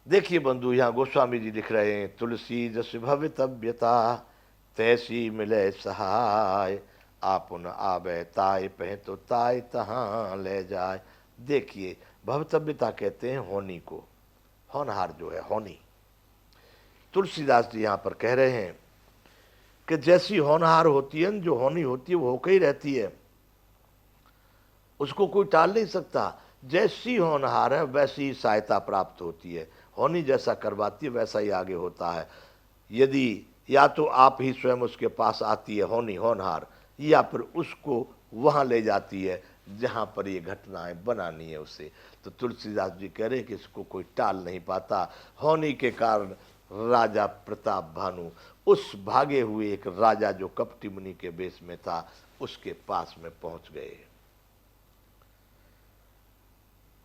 देखिए बंधु, यहाँ गोस्वामी जी लिख रहे हैं, तुलसी जस भवितव्यता तैसी मिले सहाय, आपुन आवे ताय पह तो ताय तहाँ ले जाए। देखिए, भवितव्यता कहते हैं होनी को, होनहार जो है होनी। तुलसीदास जी यहाँ पर कह रहे हैं कि जैसी होनहार होती है, जो होनी होती है वो होकर ही रहती है, उसको कोई टाल नहीं सकता। जैसी होनहार है वैसी ही सहायता प्राप्त होती है। होनी जैसा करवाती है वैसा ही आगे होता है। यदि या तो आप ही स्वयं उसके पास आती है होनी होनहार, या फिर उसको वहां ले जाती है जहां पर ये घटनाएं बनानी है उसे। तो तुलसीदास जी कह रहे कि इसको कोई टाल नहीं पाता। होनी के कारण राजा प्रताप भानु, उस भागे हुए एक राजा जो कपटी मुनि के वेश में था, उसके पास में पहुंच गए।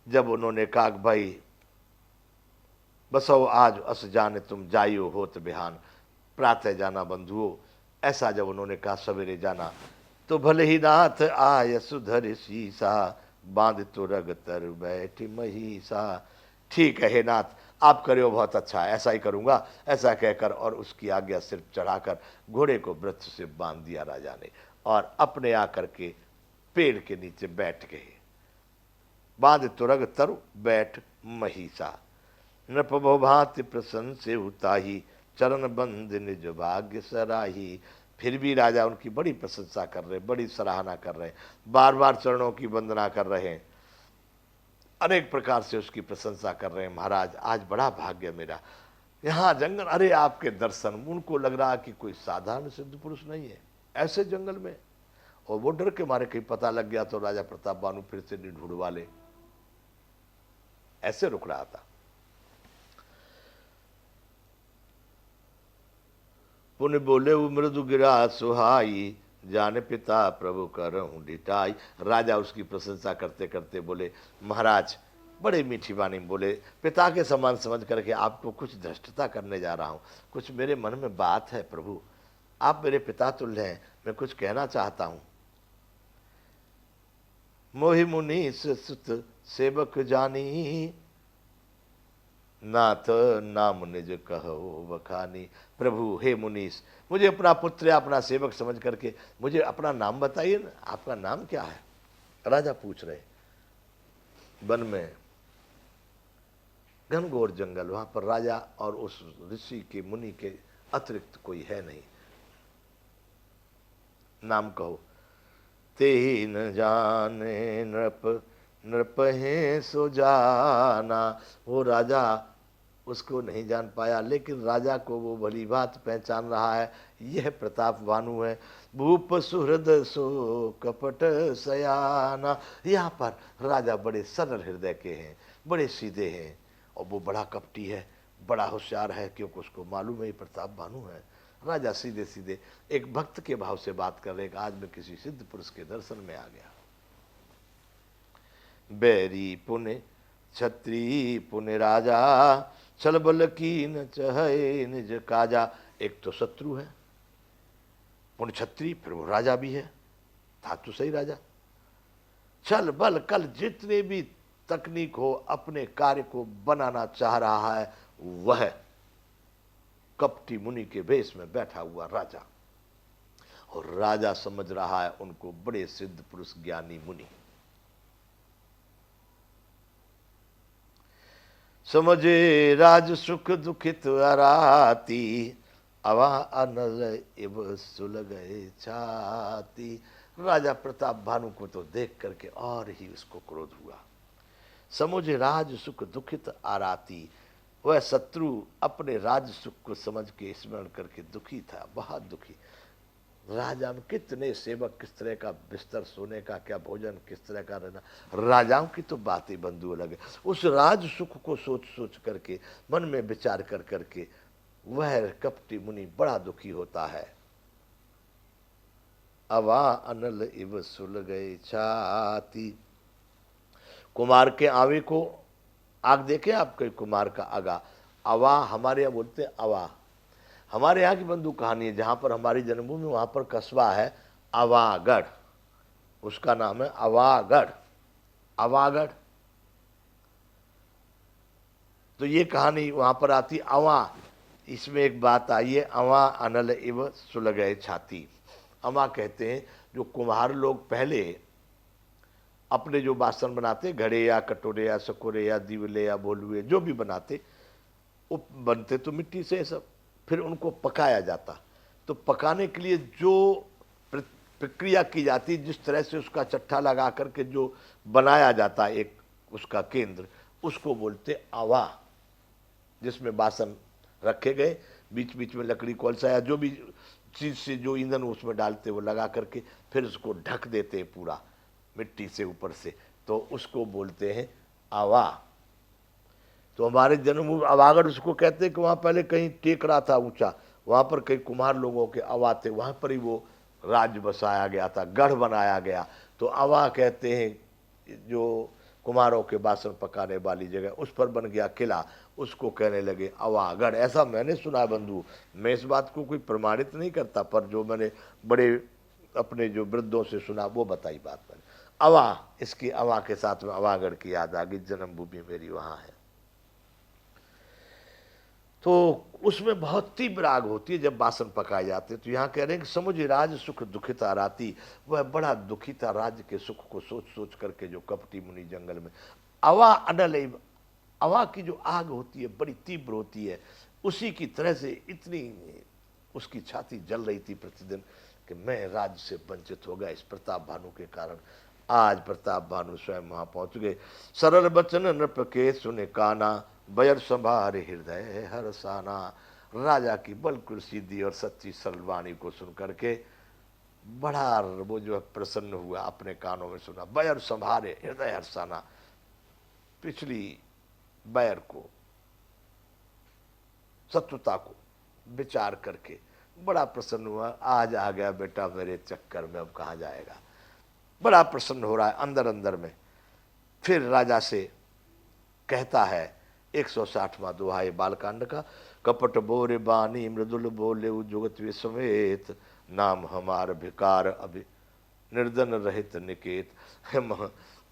जब उन्होंने कहा भाई बसो आज अस जाने तुम जाइयो होत बिहान, प्रातः जाना बंधुओं। ऐसा जब उन्होंने कहा सवेरे जाना, तो भले ही नाथ आय सुधर शीसा, बांध तो रग तर बैठ महिषा। ठीक है हे नाथ, आप करे हो बहुत अच्छा, ऐसा ही करूंगा। ऐसा कहकर और उसकी आज्ञा सिर चढ़ाकर घोड़े को वृक्ष से बांध दिया राजा ने, और अपने आकर के पेड़ के नीचे बैठ गए। बांध तुरग तरु बैठ महिषा, नृप भांति प्रसन्न से उताही, चरण बंद निज भाग्य सराही। फिर भी राजा उनकी बड़ी प्रशंसा कर रहे, बड़ी सराहना कर रहे, बार बार चरणों की वंदना कर रहे हैं, अनेक प्रकार से उसकी प्रशंसा कर रहे हैं। महाराज आज बड़ा भाग्य मेरा, यहाँ जंगल, अरे आपके दर्शन। उनको लग रहा कि कोई साधारण सिद्ध पुरुष नहीं है ऐसे जंगल में। और वो डर के मारे कहीं पता लग गया तो राजा प्रताप बानु फिर से ढूंढवा ले, ऐसे रुक रहा था। पुण्य बोले वो मृदु गिरा सुहाई, जाने पिता प्रभु करहूं डिटाई। राजा उसकी प्रशंसा करते करते बोले, महाराज बड़े मीठी वाणी बोले, पिता के समान समझ करके आपको कुछ धृष्टता करने जा रहा हूं। कुछ मेरे मन में बात है प्रभु, आप मेरे पिता तुल्य हैं, मैं कुछ कहना चाहता हूं। मोहि मुनि सुत सेवक जानी, नाथ नाम निज कहो बखानी। प्रभु हे मुनीस, मुझे अपना पुत्र या अपना सेवक समझ करके मुझे अपना नाम बताइए ना, आपका नाम क्या है? राजा पूछ रहे। वन में घनघोर जंगल, वहां पर राजा और उस ऋषि के मुनि के अतिरिक्त कोई है नहीं। नाम कहो। ते ही न जाने नृप, नृप है सो जाना। वो राजा उसको नहीं जान पाया, लेकिन राजा को वो भली बात पहचान रहा है, यह प्रताप भानु है। भूप सुहृद सो कपट सयाना। यहाँ पर राजा बड़े सरल हृदय के हैं, बड़े सीधे हैं, और वो बड़ा कपटी है, बड़ा होशियार है, क्योंकि उसको मालूम है प्रताप भानु है। राजा सीधे सीधे एक भक्त के भाव से बात कर रहे, आज मैं किसी सिद्ध पुरुष के दर्शन में आ गया। बैरी पुण्य छत्री पुण्य राजा, छल बल की न चहे निज काजा। एक तो शत्रु है पुण्य छत्री, फिर वो राजा भी है, था तो सही राजा। छल बल कल जितने भी तकनीक हो, अपने कार्य को बनाना चाह रहा है वह कपटी मुनि के वेश में बैठा हुआ राजा। और राजा समझ रहा है उनको बड़े सिद्ध पुरुष ज्ञानी मुनि। समझे राज सुख दुखित अराती, अवा अनल इव सुलगए छाती। राजा प्रताप भानु को तो देख करके और ही उसको क्रोध हुआ। समझे राज सुख दुखित आराती, वह शत्रु अपने राज सुख को समझ के स्मरण करके दुखी था, बहुत दुखी। राजा में कितने सेवक, किस तरह का बिस्तर सोने का, क्या भोजन, किस तरह का रहना, राजाओं की तो बात ही बंधु अलग है। उस राज सुख को सोच सोच करके, मन में विचार कर करके वह कपटी मुनि बड़ा दुखी होता है। अवा अनल इव सुल गए छाती। कुमार के आवे को आग देखे आप, कई कुमार का आगा, अवा हमारे यहाँ बोलते हैं अवा। हमारे यहाँ की बंधु कहानी है, जहाँ पर हमारी जन्मभूमि वहाँ पर कस्बा है अवागढ़, उसका नाम है अवागढ़। अवागढ़ तो ये कहानी वहाँ पर आती। अवा, इसमें एक बात आई है, अवा अनल इव सुलगए छाती। अवा कहते हैं जो कुम्हार लोग पहले अपने जो बासन बनाते, घड़े या कटोरे या सकोरे या दीवले या बोलुए जो भी बनाते, वो बनते तो मिट्टी से सब, फिर उनको पकाया जाता। तो पकाने के लिए जो प्रक्रिया की जाती, जिस तरह से उसका चट्टा लगा करके जो बनाया जाता एक उसका केंद्र, उसको बोलते अवा, जिसमें बासन रखे गए, बीच बीच में लकड़ी कोलसा या जो भी चीज़ से जो ईंधन उसमें डालते वो लगा करके फिर उसको ढक देते पूरा मिट्टी से ऊपर से, तो उसको बोलते हैं आवा। तो हमारे जन्मभूमि अवागढ़ उसको कहते हैं कि वहाँ पहले कहीं टेकड़ा था ऊंचा, वहाँ पर कई कुम्हार लोगों के अवा थे, वहाँ पर ही वो राज्य बसाया गया था, गढ़ बनाया गया। तो अवा कहते हैं जो कुम्हारों के बासन पकाने वाली जगह, उस पर बन गया किला, उसको कहने लगे अवागढ़। ऐसा मैंने सुना बंधु, मैं इस बात को कोई प्रमाणित नहीं करता, पर जो मैंने बड़े अपने जो वृद्धों से सुना वो बताई बात मैंने। अवा, इसकी अवा के साथ में अवागढ़ की याद आ गई, जन्मभूमि मेरी वहाँ है। तो उसमें बहुत तीव्र आग होती है जब बासन पकाए जाते हैं। तो यहाँ कह रहे हैं कि समुझ राज सुख दुखिता राती, वह बड़ा दुखी था राज्य के सुख को सोच सोच करके जो कपटी मुनि जंगल में। अवा अनल, अवा की जो आग होती है बड़ी तीव्र होती है, उसी की तरह से इतनी उसकी छाती जल रही थी प्रतिदिन कि मैं राज्य से वंचित हो गया इस प्रताप भानु के कारण। आज प्रताप भानु स्वयं वहां पहुंच गए। सरल बचन नृप के सुने काना, बयर संभारे हृदय हरसाना। राजा की बल्कुल सीधी और सच्ची सरल वाणी को सुन करके बड़ा वो जो है प्रसन्न हुआ, अपने कानों में सुना। बयर संभारे हृदय हरसाना, पिछली बैर को, शत्रुता को विचार करके बड़ा प्रसन्न हुआ। आज आ गया बेटा मेरे चक्कर में, अब कहाँ जाएगा, बड़ा प्रसन्न हो रहा है अंदर अंदर में। फिर राजा से कहता है 160वां दोहा है बालकांड का, कपट बोरे बानी मृदुल बोले जुगत विस्मेत, नाम हमार भिकार अभी निर्धन रहित निकेत।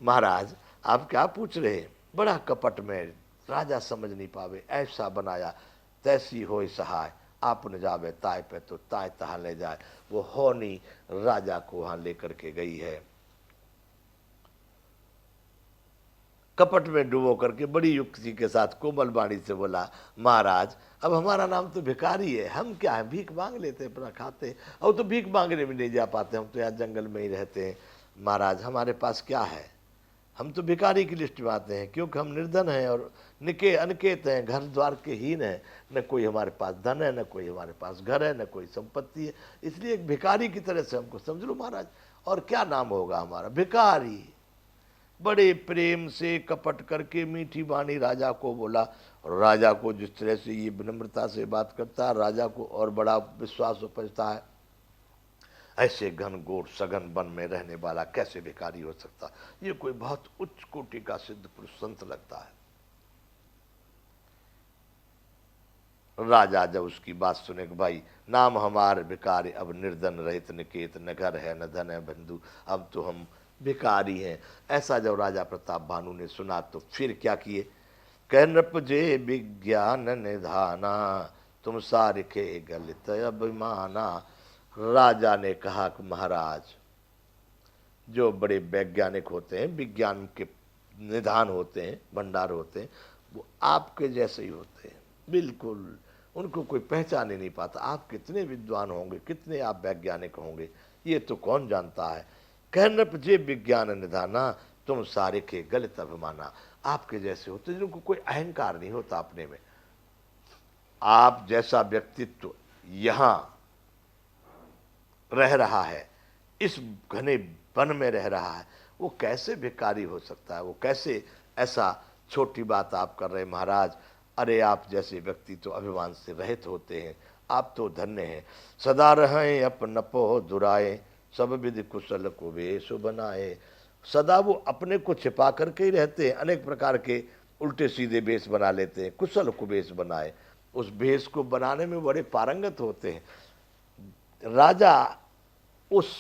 महाराज आप क्या पूछ रहे हैं, बड़ा कपट में राजा समझ नहीं पावे, ऐसा बनाया तैसी होय सहाय, आप न जावे ताय पे तो ताय तहा ले जाए। वो होनी राजा को वहां लेकर के गई है, कपट में डुबो करके बड़ी युक्ति के साथ कोमल वाणी से बोला, महाराज अब हमारा नाम तो भिखारी है, हम क्या है भीख मांग लेते अपना खाते, और तो भीख मांगने भी नहीं जा पाते, हम तो यहाँ जंगल में ही रहते हैं। महाराज हमारे पास क्या है, हम तो भिखारी की लिस्ट में आते हैं, क्योंकि हम निर्धन हैं और निके अनकेत हैं, घर द्वार के हीन हैं, न कोई हमारे पास धन है, न कोई हमारे पास घर है, न कोई संपत्ति है, इसलिए एक भिखारी की तरह से हमको समझ लो महाराज। और क्या नाम होगा हमारा, भिखारी। बड़े प्रेम से कपट करके मीठी वाणी राजा को बोला, और राजा को जिस तरह से ये विनम्रता से बात करता है, राजा को और बड़ा विश्वास उपजता है, ऐसे घनघोर सघन वन में रहने वाला कैसे भिखारी हो सकता, ये कोई बहुत उच्च कोटि का सिद्ध पुरुष संत लगता है। राजा जब उसकी बात सुने कि भाई नाम हमार भिखारी, अब निर्धन रहित निकेत, न घर है न धन है बंधु, अब तो हम भिखारी हैं, ऐसा जब राजा प्रताप भानु ने सुना तो फिर क्या किए, कह नृप जे विज्ञान निधाना, तुम सारिखे गलित अभिमाना। राजा ने कहा कि महाराज जो बड़े वैज्ञानिक होते हैं, विज्ञान के निधान होते हैं, भंडार होते हैं, वो आपके जैसे ही होते हैं, बिल्कुल उनको कोई पहचान ही नहीं पाता। आप कितने विद्वान होंगे, कितने आप वैज्ञानिक होंगे, ये तो कौन जानता है। कहन जे विज्ञान निधाना, तुम सारे के गलित अभिमाना, आपके जैसे होते जिनको कोई अहंकार नहीं होता अपने में। आप जैसा व्यक्तित्व यहाँ रह रहा है, इस घने वन में रह रहा है, वो कैसे भिखारी हो सकता है, वो कैसे ऐसा छोटी बात आप कर रहे महाराज। अरे आप जैसे व्यक्ति तो अभिमान से रहित होते हैं, आप तो धन्य हैं। सदा रहें अपनपो दुराए, सब विधि कुशल को वेश बनाए। सदा वो अपने को छिपा करके ही रहते हैं, अनेक प्रकार के उल्टे सीधे वेश बना लेते हैं, कुशल को वेश बनाए, उस वेश को बनाने में बड़े पारंगत होते हैं। राजा उस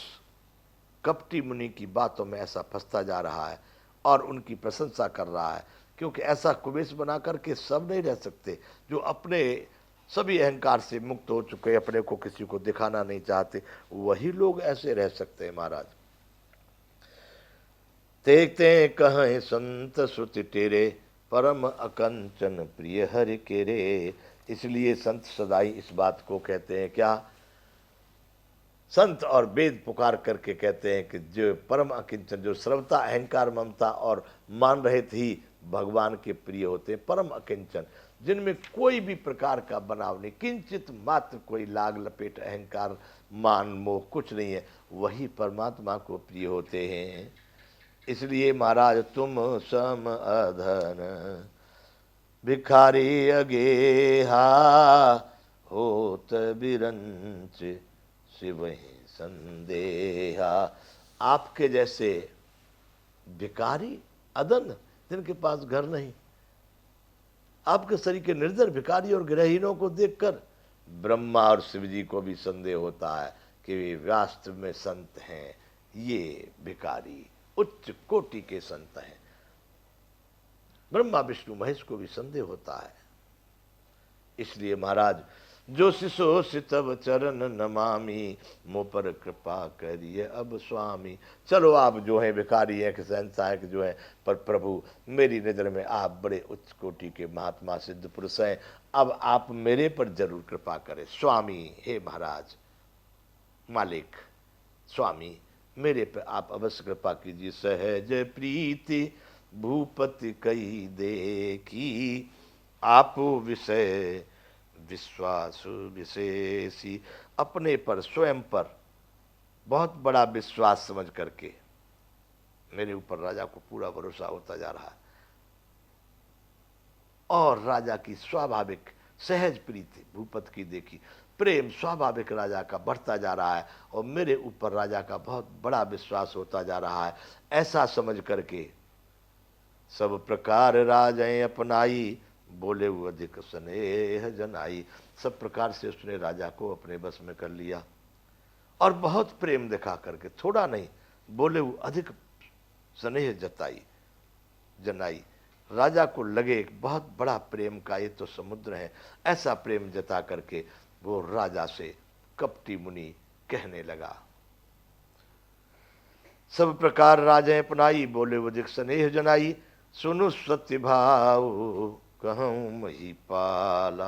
कपटी मुनि की बातों में ऐसा फंसता जा रहा है और उनकी प्रशंसा कर रहा है क्योंकि ऐसा कुबेश बना करके सब नहीं रह सकते। जो अपने सभी अहंकार से मुक्त हो चुके, अपने को किसी को दिखाना नहीं चाहते, वही लोग ऐसे रह सकते हैं महाराज। देखते कहें संत श्रुति तेरे, परम अकंचन प्रिय हरि केरे। इसलिए संत सदाई इस बात को कहते हैं क्या, संत और वेद पुकार करके कहते हैं कि जो परम अकिंचन, जो सर्वथा अहंकार ममता और मान रहित ही भगवान के प्रिय होते हैं, परम अकिंचन, जिनमें कोई भी प्रकार का बनाव नहीं, किंचित मात्र कोई लाग लपेट अहंकार मान मोह कुछ नहीं है, वही परमात्मा को प्रिय होते हैं। इसलिए महाराज तुम सम अधन भिखारी अगेहा, होत बिरंच शिवहि संदेहा। आपके जैसे भिखारी अदन, जिनके पास घर नहीं, आपके शरीर के निर्धन भिखारी और गृहहीनों को देखकर ब्रह्मा और शिव जी को भी संदेह होता है कि वे वास्तव में संत हैं, ये भिखारी उच्च कोटि के संत हैं। ब्रह्मा विष्णु महेश को भी संदेह होता है। इसलिए महाराज जो शिशो तब चरण नमामि, मुँह पर कृपा करिए अब स्वामी। चलो आप जो है भिखारी हैं कि शहंशाह के जो है, पर प्रभु मेरी नज़र में आप बड़े उच्च कोटि के महात्मा सिद्ध पुरुष हैं, अब आप मेरे पर जरूर कृपा करें। स्वामी, हे महाराज, मालिक, स्वामी, मेरे पे आप अवश्य कृपा कीजिए। सहज प्रीति भूपति कई देखी, आप विषय विश्वास विशेषी। अपने पर, स्वयं पर बहुत बड़ा विश्वास समझ करके मेरे ऊपर राजा को पूरा भरोसा होता जा रहा है, और राजा की स्वाभाविक सहज प्रीति भूपति की देखी, प्रेम स्वाभाविक राजा का बढ़ता जा रहा है, और मेरे ऊपर राजा का बहुत बड़ा विश्वास होता जा रहा है। ऐसा समझ करके सब प्रकार राजें अपनाई, बोले वो अधिक स्नेह जनाई। सब प्रकार से उसने राजा को अपने बस में कर लिया, और बहुत प्रेम दिखा करके, थोड़ा नहीं, बोले वो अधिक स्नेह जनाई। राजा को लगे बहुत बड़ा प्रेम का ये तो समुद्र है, ऐसा प्रेम जता करके वो राजा से कपटी मुनि कहने लगा। सब प्रकार राजें अपनाई, बोले वो अधिक स्नेह जनाई। सुनु सत्य भाव कहूँ महिपाला,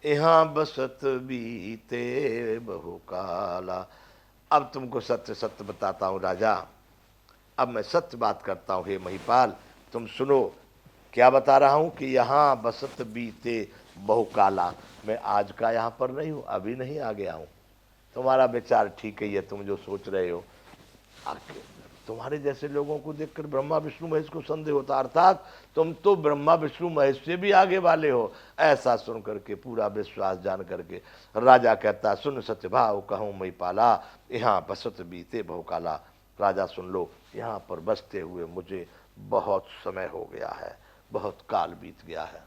यहाँ बसत बीते बहु काला। अब तुमको सत्य सत्य बताता हूँ राजा, अब मैं सत्य बात करता हूँ। हे महिपाल, तुम सुनो, क्या बता रहा हूँ कि यहाँ बसत बीते बहुकाला। मैं आज का यहाँ पर नहीं हूँ, अभी नहीं आ गया हूँ। तुम्हारा विचार ठीक ही है, तुम जो सोच रहे हो। तुम्हारे जैसे लोगों को देखकर ब्रह्मा विष्णु महेश को संदेह होता, अर्थात तुम तो ब्रह्मा विष्णु महेश से भी आगे वाले हो। ऐसा सुन करके, पूरा विश्वास जान करके राजा कहता, सुन सत्य भाव कहूँ महिपाला, यहाँ बसत बीते बहुकाला। राजा सुन लो, यहाँ पर बसते हुए मुझे बहुत समय हो गया है, बहुत काल बीत गया है।